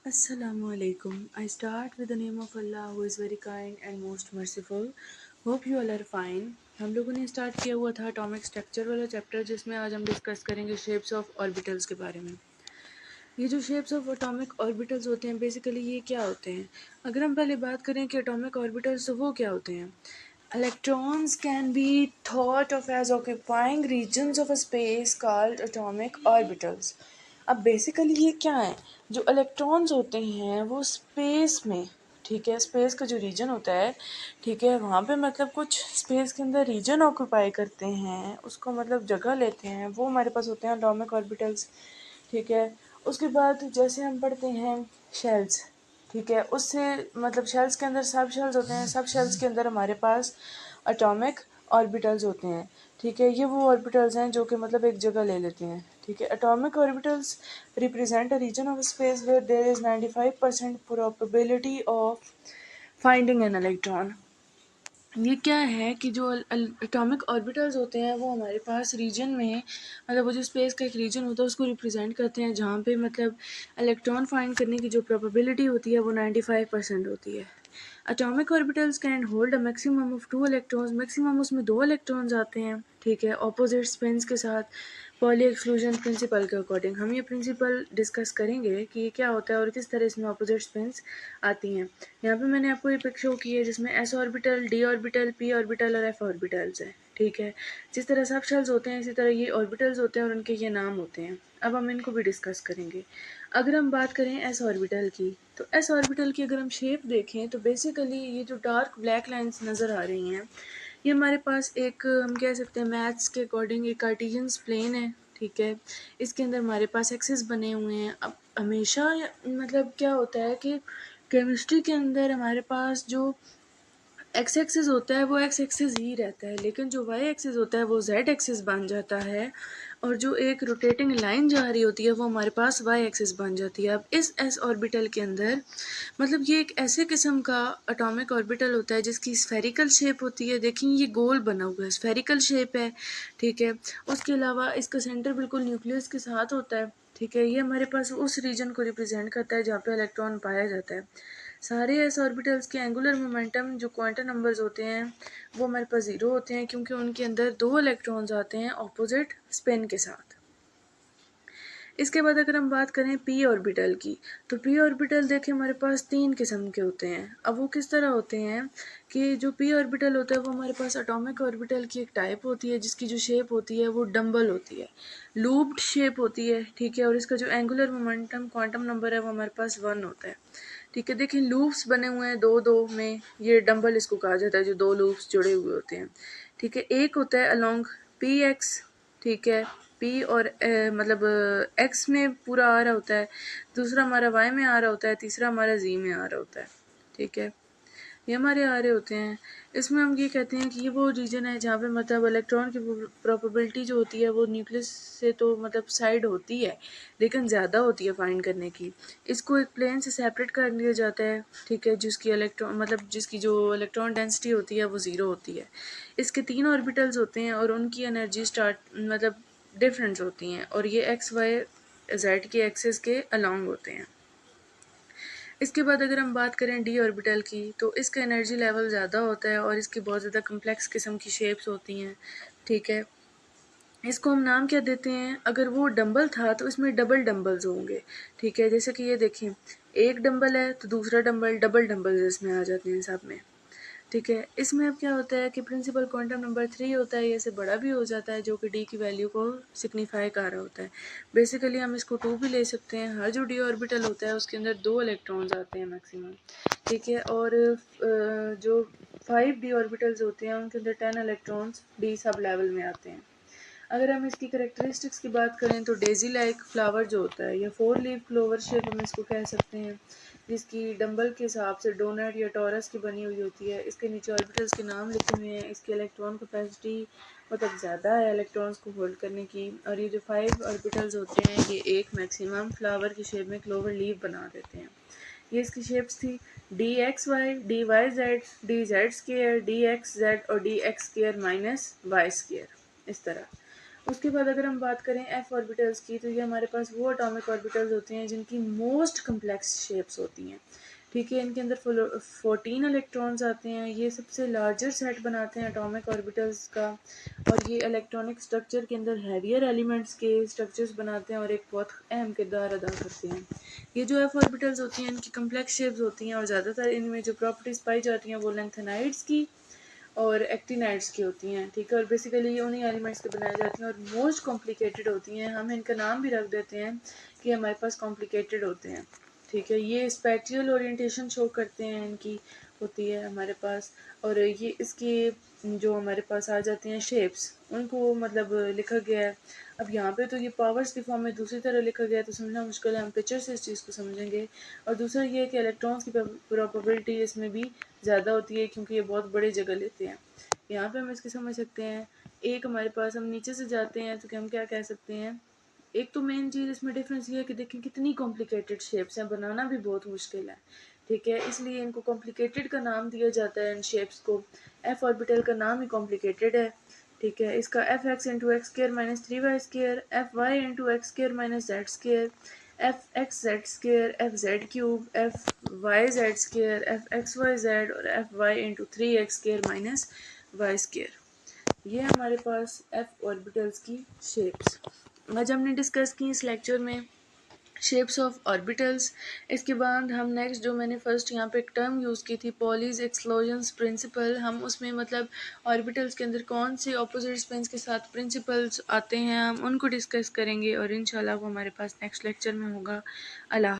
Assalamualaikum. I start with the name of Allah who is very kind and most merciful. Hope you all are fine. हम लोगों ने start किया हुआ था atomic structure वाला chapter जिसमें आज हम डिस्कस करेंगे शेप्स ऑफ ऑर्बिटल्स के बारे में। ये जो शेप्स ऑफ एटॉमिक ऑर्बिटल्स होते हैं बेसिकली ये क्या होते हैं? अगर हम पहले बात करें कि एटॉमिक ऑर्बिटल्स तो वो क्या होते हैं? Electrons can be thought of as occupying regions of a space called atomic orbitals. अब बेसिकली ये क्या है? जो इलेक्ट्रॉन्स होते हैं वो स्पेस में, ठीक है, स्पेस का जो रीजन होता है, ठीक है, वहाँ पे मतलब कुछ स्पेस के अंदर रीजन ऑक्यूपाई करते हैं, उसको मतलब जगह लेते हैं, वो हमारे पास होते हैं एटॉमिक ऑर्बिटल्स। ठीक है, उसके बाद जैसे हम पढ़ते हैं शेल्स, ठीक है, उससे मतलब शेल्स के अंदर सब शेल्स होते हैं, सब शेल्स के अंदर हमारे पास एटॉमिक ऑर्बिटल्स होते हैं। ठीक है, ये वो ऑर्बिटल्स हैं जो कि मतलब एक जगह ले लेते हैं। ठीक है, atomic orbitals represent a region of space where there is 95% probability of finding an electron. ये क्या है कि जो एटॉमिक ऑर्बिटल्स होते हैं वो हमारे पास रीजन में, मतलब वो जो स्पेस का एक रीजन होता है उसको रिप्रेजेंट करते हैं जहाँ पे मतलब इलेक्ट्रॉन फाइंड करने की जो प्रोबेबिलिटी होती है वो 95% होती है। Atomic orbitals can hold a maximum of 2 electrons, maximum उसमें 2 इलेक्ट्रॉन्स आते हैं। ठीक है, ऑपोजिट स्पिन्स के साथ पॉली एक्सक्लूजन प्रिंसिपल के अकॉर्डिंग हम ये प्रिंसिपल डिस्कस करेंगे कि ये क्या होता है और किस तरह इसमें ऑपोजिट स्पिन्स आती हैं। यहाँ पे मैंने आपको ये पिक शो की है जिसमें S orbital, D orbital, P orbital और एफ ऑर्बिटल्स हैं। ठीक है, जिस तरह सब शेल्स होते हैं इसी तरह ये ऑर्बिटल्स होते हैं और उनके ये नाम होते हैं। अब हम इनको भी डिस्कस करेंगे। अगर हम बात करें एस ऑर्बिटल की, तो एस ऑर्बिटल की अगर हम शेप देखें तो बेसिकली ये जो डार्क ब्लैक लाइंस नज़र आ रही हैं ये हमारे पास एक हम कह सकते हैं मैथ्स के अकॉर्डिंग एक कार्टेशियन प्लेन है। ठीक है, इसके अंदर हमारे पास एक्सिस बने हुए हैं। अब हमेशा मतलब क्या होता है कि केमिस्ट्री के अंदर हमारे पास जो एक्स एक्सिस होता है वो एक्स एक्सिस ही रहता है, लेकिन जो वाई एक्सिस होता है वो जेड एक्सिस बन जाता है, और जो एक रोटेटिंग लाइन जा रही होती है वो हमारे पास वाई एक्सिस बन जाती है। अब इस एस ऑर्बिटल के अंदर मतलब ये एक ऐसे किस्म का एटॉमिक ऑर्बिटल होता है जिसकी स्फेरिकल शेप होती है। देखिए ये गोल बना हुआ है, स्फेरिकल शेप है। ठीक है, उसके अलावा इसका सेंटर बिल्कुल न्यूक्लियस के साथ होता है। ठीक है, ये हमारे पास उस रीजन को रिप्रेजेंट करता है जहाँ पे इलेक्ट्रॉन पाया जाता है। सारे एस ऑर्बिटल्स के एंगुलर मोमेंटम जो क्वांटम नंबर्स होते हैं वो हमारे पास ज़ीरो होते हैं क्योंकि उनके अंदर 2 इलेक्ट्रॉन्स आते हैं ऑपोजिट स्पिन के साथ। इसके बाद अगर हम बात करें पी ऑर्बिटल की, तो पी ऑर्बिटल देखिए हमारे पास 3 किस्म के होते हैं। अब वो किस तरह होते हैं कि जो पी ऑर्बिटल होता है वो हमारे पास एटॉमिक ऑर्बिटल की एक टाइप होती है जिसकी जो शेप होती है वो डम्बल होती है, लूप्ड शेप होती है। ठीक है, और इसका जो एंगुलर मोमेंटम क्वांटम नंबर है वो हमारे पास 1 होता है। ठीक है, देखिए लूप्स बने हुए हैं दो दो में, ये डम्बल इसको कहा जाता है जो 2 लूप्स जुड़े हुए होते हैं। ठीक है, एक होता है अलोंग पी एक्स, ठीक है, पी और मतलब एक्स में पूरा आ रहा होता है, दूसरा हमारा वाई में आ रहा होता है, तीसरा हमारा जी में आ रहा होता है। ठीक है, ये हमारे आ रहे होते हैं। इसमें हम ये कहते हैं कि ये वो रीजन है जहाँ पे मतलब इलेक्ट्रॉन की प्रोबेबिलिटी जो होती है वो न्यूक्लियस से तो मतलब साइड होती है लेकिन ज़्यादा होती है फाइंड करने की। इसको एक प्लेन से सेपरेट कर लिया जाता है। ठीक है, जिसकी इलेक्ट्रॉन मतलब जिसकी जो इलेक्ट्रॉन डेंसिटी होती है वो ज़ीरो होती है। इसके 3 ऑर्बिटल्स होते हैं और उनकी एनर्जी स्टार्ट मतलब डिफरेंस होती हैं और ये एक्स वाई जेड के एक्सिस के अलॉन्ग होते हैं। इसके बाद अगर हम बात करें डी ऑर्बिटल की, तो इसका एनर्जी लेवल ज़्यादा होता है और इसकी बहुत ज़्यादा कम्प्लेक्स किस्म की शेप्स होती हैं। ठीक है, इसको हम नाम क्या देते हैं, अगर वो डंबल था तो इसमें डबल डंबल्स होंगे। ठीक है, जैसे कि ये देखें एक डंबल है तो दूसरा डंबल, डबल डंबल्स इसमें आ जाते हैं सब में। ठीक है, इसमें अब क्या होता है कि प्रिंसिपल क्वांटम नंबर 3 होता है, ये से बड़ा भी हो जाता है जो कि डी की वैल्यू को सिग्निफाई कर रहा होता है। बेसिकली हम इसको 2 भी ले सकते हैं। हर जो डी ऑर्बिटल होता है उसके अंदर 2 इलेक्ट्रॉन्स आते हैं मैक्सिमम। ठीक है, और जो 5 डी ऑर्बिटल्स होते हैं उनके अंदर 10 इलेक्ट्रॉन्स डी सब लेवल में आते हैं। अगर हम इसकी करेक्टरिस्टिक्स की बात करें तो डेजी लाइक फ्लावर जो होता है या 4 लीफ क्लोवर शेप हम इसको कह सकते हैं, जिसकी डंबल के हिसाब से डोनट या टॉरस की बनी हुई होती है। इसके नीचे ऑर्बिटल्स के नाम लिखे हुए हैं। इसकी इलेक्ट्रॉन कैपेसिटी मतलब ज़्यादा है इलेक्ट्रॉन्स को होल्ड करने की। और ये जो 5 ऑर्बिटल्स होते हैं ये एक मैक्सिमम फ्लावर की शेप में क्लोवर लीफ बना देते हैं। ये इसकी शेप्स थी d x y, d y z, d z square, d x z और d x square minus y square, इस तरह। उसके बाद अगर हम बात करें एफ ऑर्बिटल्स की, तो ये हमारे पास वो एटॉमिक ऑर्बिटल्स होती हैं जिनकी मोस्ट कम्प्लेक्स शेप्स होती हैं। ठीक है, इनके अंदर 14 इलेक्ट्रॉन्स आते हैं। ये सबसे लार्जर सेट बनाते हैं एटॉमिक ऑर्बिटल्स का, और ये इलेक्ट्रॉनिक स्ट्रक्चर के अंदर हैवियर एलिमेंट्स के स्ट्रक्चर्स बनाते हैं और एक बहुत अहम किरदार अदा करते हैं। ये जो एफ ऑर्बिटल्स होती हैं इनकी कम्प्लेक्स शेप्स होती हैं, और ज़्यादातर इनमें जो प्रॉपर्टीज़ पाई जाती हैं वो लेंथेनाइड्स की और एक्टिनाइड्स की होती हैं। ठीक है, और बेसिकली ये उन्हीं एलिमेंट्स के बनाई जाती हैं और मोस्ट कॉम्प्लिकेटेड होती हैं। हम इनका नाम भी रख देते हैं कि हमारे पास कॉम्प्लिकेटेड होते हैं। ठीक है, ये स्पेक्ट्रल ओरिएंटेशन शो करते हैं इनकी होती है हमारे पास, और ये इसकी जो हमारे पास आ जाते हैं शेप्स, उनको मतलब लिखा गया है। अब यहाँ पे तो ये पावर्स की फॉर्म में दूसरी तरह लिखा गया है, तो समझना मुश्किल है, हम पिक्चर से इस चीज़ को समझेंगे। और दूसरा ये है कि इलेक्ट्रॉन्स की प्रोबेबिलिटी इसमें भी ज़्यादा होती है क्योंकि ये बहुत बड़ी जगह लेते हैं। यहाँ पे हम इसकी समझ सकते हैं। एक हमारे पास, हम नीचे से जाते हैं तो कि हम क्या कह सकते हैं। एक तो मेन चीज़ इसमें डिफरेंस ये है कि देखें कितनी कॉम्प्लिकेटेड शेप्स हैं, बनाना भी बहुत मुश्किल है। ठीक है, इसलिए इनको कॉम्प्लिकेटेड का नाम दिया जाता है इन शेप्स को। एफ ऑर्बिटल का नाम ही कॉम्प्लिकेटेड है। ठीक है, इसका f x into x square minus 3y square, f y into x square minus z square, f x z square, f z cube, f y z square, f x y z, और f y into 3x square minus y square. ये हमारे पास f orbitals की shapes आज हमने discuss की इस lecture में, शेप्स ऑफ ऑर्बिटल्स। इसके बाद हम नेक्स्ट, जो मैंने फर्स्ट यहाँ पे एक टर्म यूज़ की थी, पॉलीज एक्सक्लूजन्स प्रिंसिपल, हम उसमें मतलब ऑर्बिटल्स के अंदर कौन से ऑपोजिट स्पिन्स के साथ प्रिंसिपल्स आते हैं हम उनको डिस्कस करेंगे, और इंशाल्लाह वो हमारे पास नेक्स्ट लेक्चर में होगा। अल्लाह।